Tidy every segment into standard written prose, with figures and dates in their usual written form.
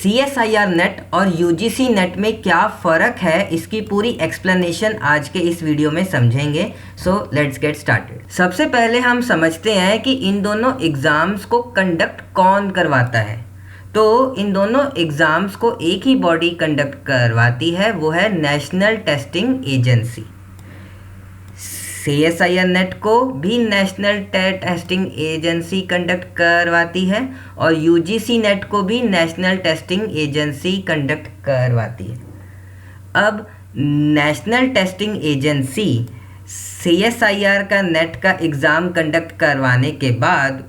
CSIR net और UGC net में क्या फ़र्क है, इसकी पूरी एक्सप्लेनेशन आज के इस वीडियो में समझेंगे। So let's get started. सबसे पहले हम समझते हैं कि इन दोनों एग्ज़ाम्स को कंडक्ट कौन करवाता है। तो इन दोनों एग्ज़ाम्स को एक ही बॉडी कंडक्ट करवाती है, वो है national testing agency. CSIR net को भी नेशनल टेस्टिंग एजेंसी कंडक्ट करवाती है और UGC नेट को भी नेशनल टेस्टिंग एजेंसी कंडक्ट करवाती है। अब नेशनल टेस्टिंग एजेंसी CSIR का नेट का एग्ज़ाम कंडक्ट करवाने के बाद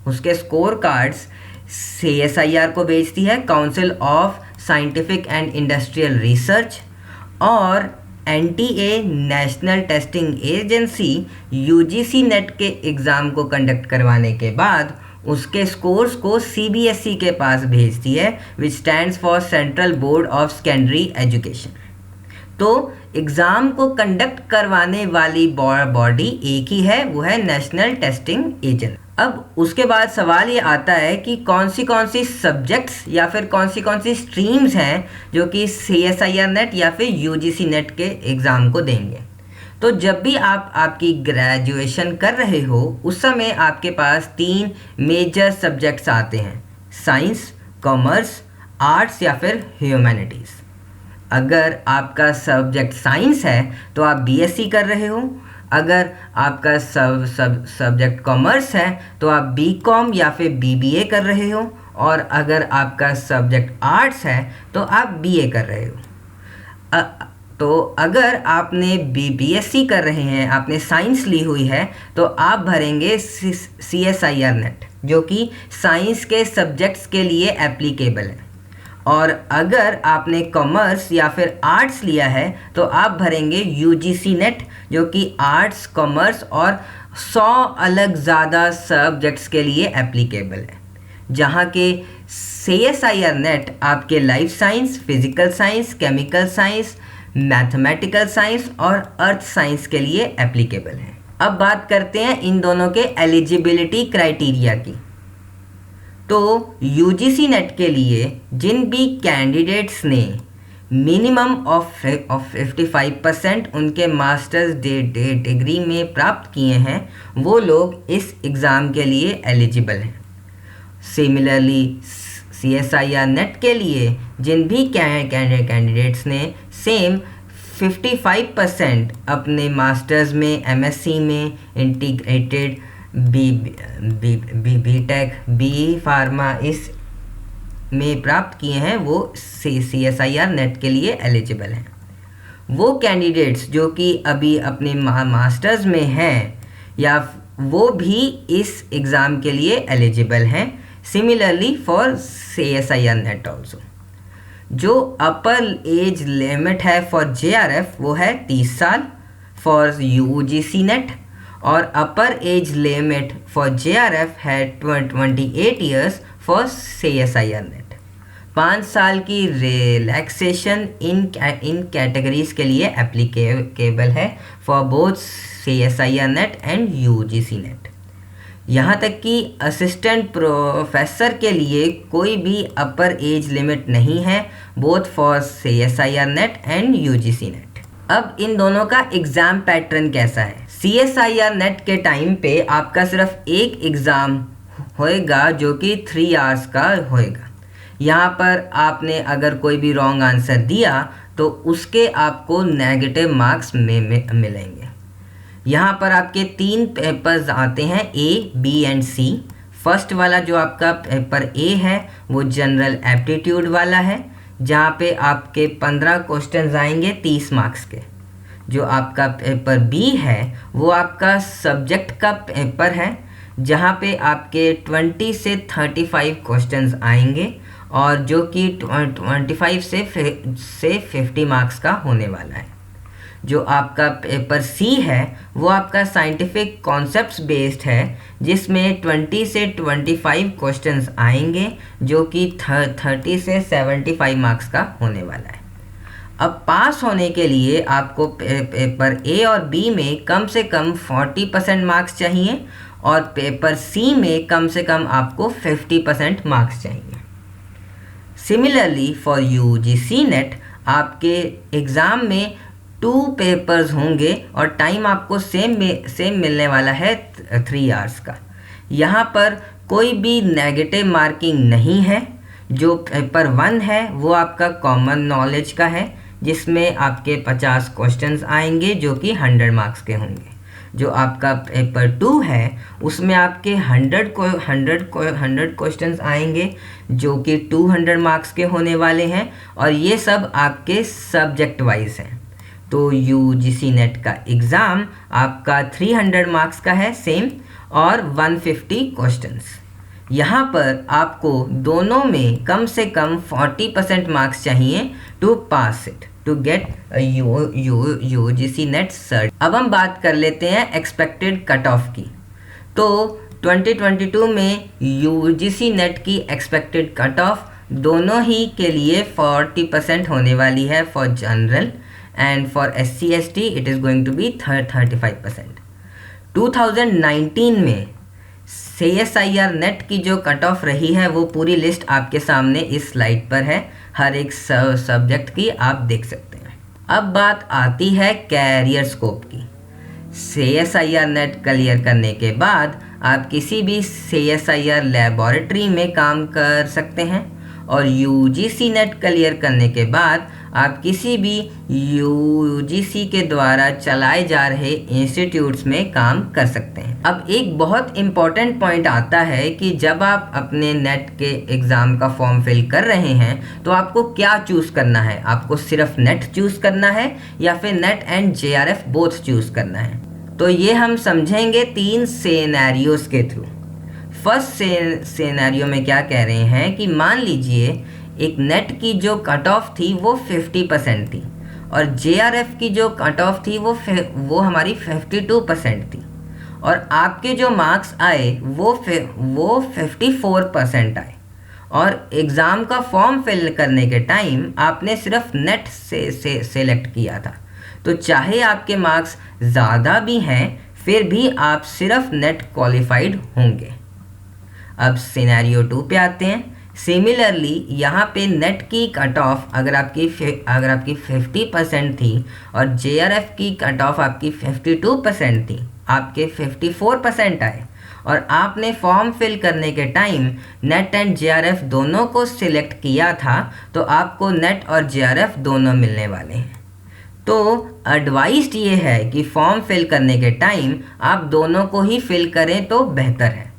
उसके स्कोर कार्ड्स CSIR को भेजती है, council of scientific and industrial research, और NTA national testing agency UGC net के एग्ज़ाम को कंडक्ट करवाने के बाद उसके स्कोर्स को CBSE के पास भेजती है, विच stands for central board of secondary education. तो एग्ज़ाम को कंडक्ट करवाने वाली बॉडी एक ही है, वो है नेशनल टेस्टिंग एजेंसी। अब उसके बाद सवाल ये आता है कि कौन सी सब्जेक्ट्स या फिर कौन सी स्ट्रीम्स हैं जो कि CSIR नेट या फिर UGC नेट के एग्ज़ाम को देंगे। तो जब भी आप आपकी ग्रेजुएशन कर रहे हो उस समय आपके पास 3 मेजर सब्जेक्ट्स आते हैं, साइंस, कॉमर्स, आर्ट्स या फिर ह्यूमैनिटीज़। अगर आपका सब्जेक्ट साइंस है तो आप BSc कर रहे हो, अगर आपका सब्जेक्ट कॉमर्स है तो आप BCom या फिर BBA कर रहे हो, और अगर आपका सब्जेक्ट आर्ट्स है तो आप BA कर रहे हो। तो अगर आपने BSc कर रहे हैं, आपने साइंस ली हुई है, तो आप भरेंगे CSIR नेट जो कि साइंस के सब्जेक्ट्स के लिए एप्लीकेबल है, और अगर आपने कॉमर्स या फिर आर्ट्स लिया है तो आप भरेंगे UGC नेट जो कि आर्ट्स, कॉमर्स और 100 अलग ज़्यादा सब्जेक्ट्स के लिए एप्लीकेबल है, जहाँ के CSIR नेट आपके life science, physical science, chemical science, mathematical science और अर्थ साइंस के लिए एप्लीकेबल है। अब बात करते हैं इन दोनों के एलिजिबिलिटी क्राइटेरिया की। तो UGC नेट के लिए जिन भी कैंडिडेट्स ने मिनिमम ऑफ 55% उनके मास्टर्स डिग्री में प्राप्त किए हैं, वो लोग इस एग्ज़ाम के लिए एलिजिबल हैं। सिमिलरली CSIR नेट के लिए जिन भी कैंडिडेट्स ने सेम 55% अपने मास्टर्स में, MSc में, इंटीग्रेटेड बीटेक, BE फार्मा इस में प्राप्त किए हैं, वो CSIR नेट के लिए एलिजिबल हैं। वो कैंडिडेट्स जो कि अभी अपने मास्टर्स में हैं या वो भी इस एग्ज़ाम के लिए एलिजिबल हैं। Similarly for CSIR net also. जो अपर एज लिमिट है फॉर JRF वो है 30 साल फॉर UGC नेट, और अपर एज लिमिट फॉर JRF है 28 ईयर्स फॉर CSIR नेट। 5 साल की रिलैक्सेशन इन कैटेगरीज के लिए एप्लीकेबल है for both CSIR net and UGC net. यहाँ तक कि असिस्टेंट प्रोफेसर के लिए कोई भी अपर एज लिमिट नहीं है, both for CSIR net and UGC net. अब इन दोनों का एग्ज़ाम पैटर्न कैसा है। CSIR नेट के टाइम पे आपका सिर्फ एक एग्ज़ाम होएगा जो कि 3 आवर्स का होएगा। यहाँ पर आपने अगर कोई भी रॉन्ग आंसर दिया तो उसके आपको नेगेटिव मार्क्स मिलेंगे। यहाँ पर आपके 3 पेपर्स आते हैं, A, B and C। First वाला जो आपका पेपर A है वो जनरल एप्टीट्यूड वाला है, जहाँ पे आपके 15 क्वेश्चंस आएंगे 30 मार्क्स के। जो आपका पेपर B है वो आपका सब्जेक्ट का पेपर है, जहाँ पे आपके 20 से 35 क्वेश्चंस आएंगे, और जो कि 25 से 50 मार्क्स का होने वाला है। जो आपका पेपर C है वो आपका साइंटिफिक कॉन्सेप्ट्स बेस्ड है, जिसमें 20 से 25 क्वेश्चंस आएंगे, जो कि 30 से 75 मार्क्स का होने वाला है। अब पास होने के लिए आपको पेपर A और B में कम से कम 40% मार्क्स चाहिए, और पेपर C में कम से कम आपको 50% मार्क्स चाहिए। सिमिलरली फॉर यूजीसी नेट आपके एग्ज़ाम में 2 पेपर्स होंगे और टाइम आपको सेम मिलने वाला है 3 आवर्स का। यहाँ पर कोई भी नेगेटिव मार्किंग नहीं है। जो पेपर 1 है वो आपका कॉमन नॉलेज का है, जिसमें आपके 50 क्वेश्चंस आएंगे जो कि 100 मार्क्स के होंगे। जो आपका पेपर 2 है उसमें आपके 100 क्वेश्चंस आएंगे जो कि 200 मार्क्स के होने वाले हैं, और ये सब आपके सब्जेक्ट वाइज हैं। तो यूजीसी नेट का एग्ज़ाम आपका 300 मार्क्स का है सेम, और 150 क्वेश्चंस। यहाँ पर आपको दोनों में कम से कम 40% मार्क्स चाहिए to pass it, to get UGC NET cert. अब हम बात कर लेते हैं एक्सपेक्टेड कट ऑफ की। तो 2022 में यूजीसी नेट की एक्सपेक्टेड कट ऑफ दोनों ही के लिए 40% होने वाली है for general, and for SC ST it is going to be 35%। 2019 में CSIR नेट की जो कट ऑफ रही है वो पूरी लिस्ट आपके सामने इस स्लाइड पर है, हर एक सब्जेक्ट की आप देख सकते हैं। अब बात आती है कैरियर स्कोप की। CSIR नेट क्लियर करने के बाद आप किसी भी CSIR लैबोरेटरी में काम कर सकते हैं, और UGC नेट क्लियर करने के बाद आप किसी भी UGC के द्वारा चलाए जा रहे इंस्टीट्यूट्स में काम कर सकते हैं। अब एक बहुत इम्पॉर्टेंट पॉइंट आता है कि जब आप अपने नेट के एग्ज़ाम का फॉर्म फिल कर रहे हैं तो आपको क्या चूज़ करना है। आपको सिर्फ नेट चूज़ करना है या फिर net and JRF both choose करना है। तो ये हम समझेंगे 3 सिनेरियोज के थ्रू। फर्स्ट सिनेरियो में क्या कह रहे हैं कि मान लीजिए एक नेट की जो कट ऑफ थी वो 50% थी, और JRF की जो कट ऑफ थी वो हमारी 52% थी, और आपके जो मार्क्स आए वो 54% आए, और एग्ज़ाम का फॉर्म फिल करने के टाइम आपने सिर्फ नेट से सेलेक्ट किया था। तो चाहे आपके मार्क्स ज़्यादा भी हैं फिर भी आप सिर्फ नेट क्वालिफाइड होंगे। अब सिनेरियो 2 पे आते हैं। सिमिलरली यहाँ पे नेट की कट ऑफ अगर आपकी 50% थी और JRF की कट ऑफ आपकी 52% थी, आपके 54% आए, और आपने फॉर्म फिल करने के टाइम नेट एंड JRF दोनों को सिलेक्ट किया था, तो आपको नेट और JRF दोनों मिलने वाले हैं। तो एडवाइस ये है कि फॉर्म फिल करने के टाइम आप दोनों को ही फिल करें तो बेहतर है।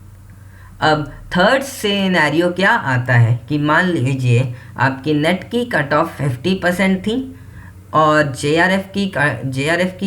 अब थर्ड सिनेरियो क्या आता है कि मान लीजिए आपकी नेट की कट ऑफ 50% थी और JRF की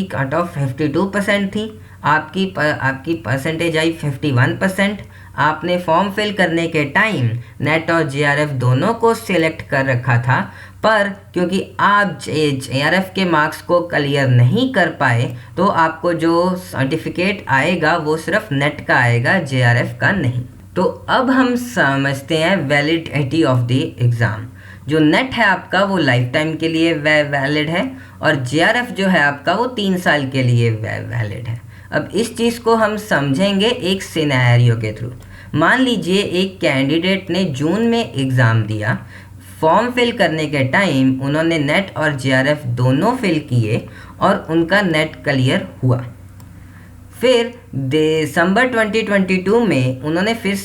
कट ऑफ 52% थी, आपकी परसेंटेज आई 51%। आपने फॉर्म फिल करने के टाइम नेट और JRF दोनों को सिलेक्ट कर रखा था, पर क्योंकि आप JRF के मार्क्स को क्लियर नहीं कर पाए तो आपको जो सर्टिफिकेट आएगा वो सिर्फ नेट का आएगा, JRF का नहीं। तो अब हम समझते हैं वैलिडिटी ऑफ द एग्ज़ाम। जो नेट है आपका वो लाइफ टाइम के लिए वैलिड है, और JRF जो है आपका वो 3 साल के लिए वैलिड है। अब इस चीज़ को हम समझेंगे एक सिनेरियो के थ्रू। मान लीजिए एक कैंडिडेट ने जून में एग्ज़ाम दिया, फॉर्म फिल करने के टाइम उन्होंने नेट और JRF दोनों फिल किए और उनका नेट क्लियर हुआ। फिर दिसंबर 2022 में उन्होंने फिर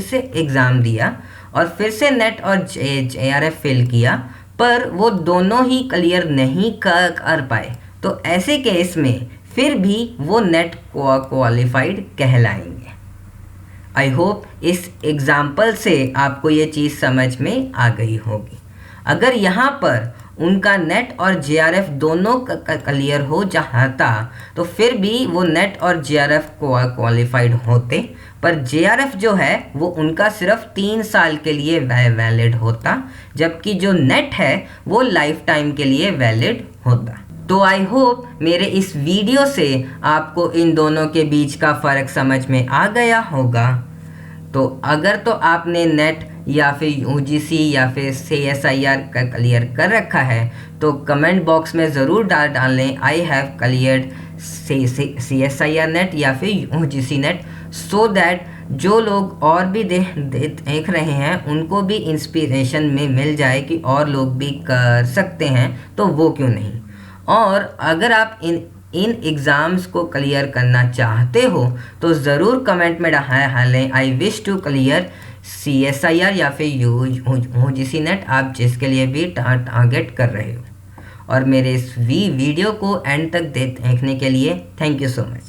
से एग्ज़ाम दिया और फिर से नेट और JRF फिल किया, पर वो दोनों ही क्लियर नहीं कर पाए। तो ऐसे केस में फिर भी वो नेट क्वालिफाइड कहलाएंगे। आई होप इस एग्ज़ाम्पल से आपको ये चीज़ समझ में आ गई होगी। अगर यहाँ पर उनका नेट और JRF दोनों क्लियर हो जाता तो फिर भी वो नेट और JRF क्वालिफाइड होते, पर JRF जो है वो उनका सिर्फ 3 साल के लिए वैलिड होता, जबकि जो नेट है वो लाइफ टाइम के लिए वैलिड होता। तो आई होप मेरे इस वीडियो से आपको इन दोनों के बीच का फ़र्क समझ में आ गया होगा। तो अगर तो आपने नेट या फिर UGC या फिर CSIR का क्लियर कर रखा है तो कमेंट बॉक्स में ज़रूर डाल लें I have cleared CSIR net या फिर UGC नेट, सो दैट जो लोग और भी देख रहे हैं उनको भी इंस्पिरेशन में मिल जाए कि और लोग भी कर सकते हैं, तो वो क्यों नहीं। और अगर आप इन एग्ज़ाम्स को क्लियर करना चाहते हो तो ज़रूर कमेंट में डालें I wish to clear CSIR या फिर UGC नेट, आप जिसके लिए भी टारगेट कर रहे हो। और मेरे इस वीडियो को एंड तक देखने के लिए थैंक यू सो मच।